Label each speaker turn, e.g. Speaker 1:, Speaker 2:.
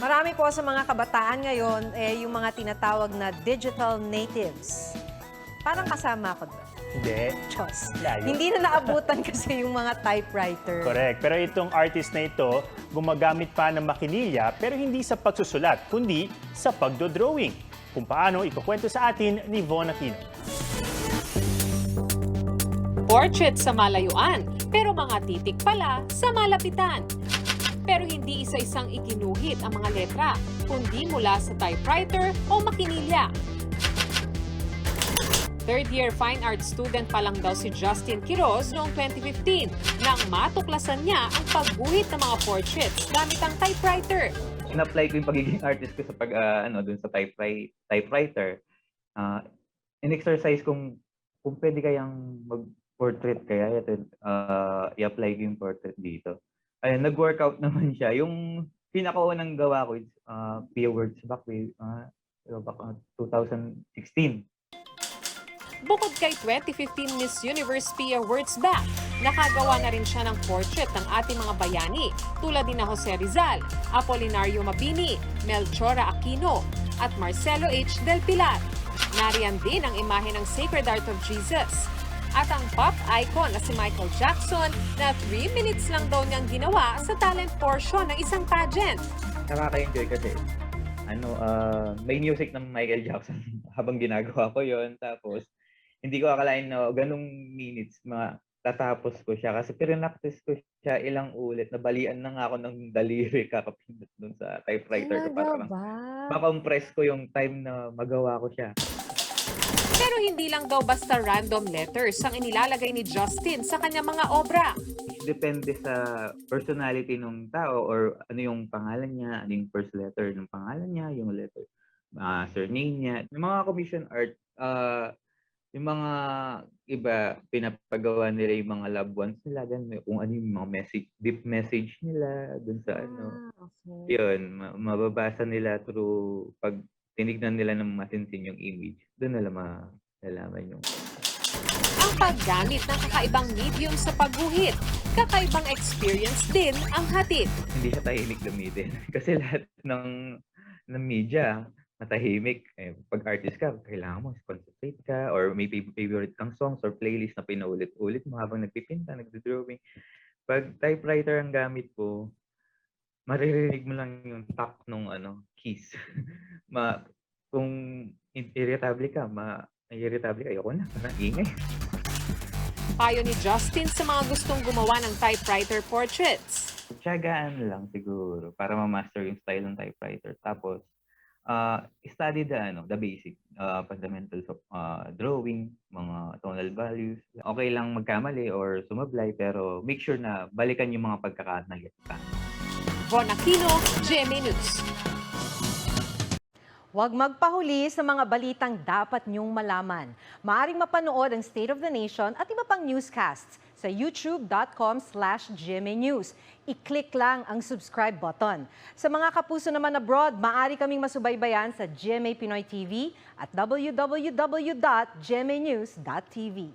Speaker 1: Marami po sa mga kabataan ngayon, yung mga tinatawag na digital natives. Parang kasama ako doon.
Speaker 2: Hindi.
Speaker 1: Diyos.
Speaker 2: Layo.
Speaker 1: Hindi na naabutan kasi yung mga typewriter.
Speaker 2: Correct. Pero itong artist na ito, gumagamit pa ng makinilya pero hindi sa pagsusulat, kundi sa pagdodrawing. Kung paano, ikukwento sa atin ni Von Aquino.
Speaker 3: Portrait sa malayuan, pero mga titik pala sa malapitan. Pero hindi isa-isang iginuhit ang mga letra, kundi mula sa typewriter o makinilya. Third-year fine arts student pa lang daw si Justin Quiroz noong 2015 nang matuklasan niya ang pagguhit ng mga portraits gamit ang typewriter.
Speaker 4: In-apply ko yung pagiging artist ko sa dun sa typewriter. In-exercise kung pwede kayang mag-portrait kaya i-apply ko yung portrait dito. Ayun, nag-workout naman siya. Yung pinakaunang gawa ko is Pia Words back 2016.
Speaker 3: Bukod kay 2015 Miss Universe Pia Wurtzbach, nakagawa na rin siya ng portrait ng ating mga bayani tulad ni Jose Rizal, Apolinario Mabini, Melchora Aquino at Marcelo H. Del Pilar. Nariyan din ang imahe ng Sacred Heart of Jesus. At ang pop icon na si Michael Jackson na 3 minutes lang daw niyang ginawa sa talent portion ng isang pageant.
Speaker 4: Nakaka-enjoy kasi may music ng Michael Jackson habang ginagawa ko yon. Tapos hindi ko akalain na ganung minutes tatapos ko siya kasi pinractice ko siya ilang ulit. Nabalian na nga ako ng daliri kakapindot dun sa typewriter ko para ma-compress ko yung time na magawa ko siya.
Speaker 3: Pero hindi lang daw basta random letters ang inilalagay ni Justin sa kanyang mga obra.
Speaker 4: Depende sa personality ng tao or ano yung pangalan niya, ano yung first letter ng pangalan niya, yung letter, surname niya. Yung mga commission art, yung mga iba, pinapagawa nila yung mga loved ones nila, kung ano yung mga message, deep message nila, dun sa
Speaker 1: Okay.
Speaker 4: yun, mababasa nila through pag tinignan nila ng masinsin yung image, doon nila malalaman yung
Speaker 3: Ang paggamit ng kakaibang medium sa pagguhit, kakaibang experience din ang hatid.
Speaker 4: hindi siya tahimik gamitin. Kasi lahat ng media, matahimik. Pag artist ka, kailangan mo concentrate ka or may favorite kang songs or playlist na pinaulit-ulit mo habang nagpipinta, nagdo-drawing. Pag typewriter ang gamit ko, maririnig mo lang yung tap ng keys. Kung irritable ka, ayoko na, parang ingay.
Speaker 3: Payo ni Justin sa mga gustong gumawa ng typewriter portraits.
Speaker 4: Tiyagaan lang siguro para ma-master yung style ng typewriter. Tapos, study the basic fundamentals of drawing, mga tonal values. Okay lang magkamali or sumablay, pero make sure na balikan yung mga pagkakataon.
Speaker 3: Von Aquino, GMA News.
Speaker 1: Huwag magpahuli sa mga balitang dapat niyong malaman. Maaring mapanood ang State of the Nation at iba pang newscasts sa youtube.com/GMA News. I-click lang ang subscribe button. Sa mga kapuso naman abroad, maaari kaming masubaybayan sa GMA Pinoy TV at www.gmanews.tv.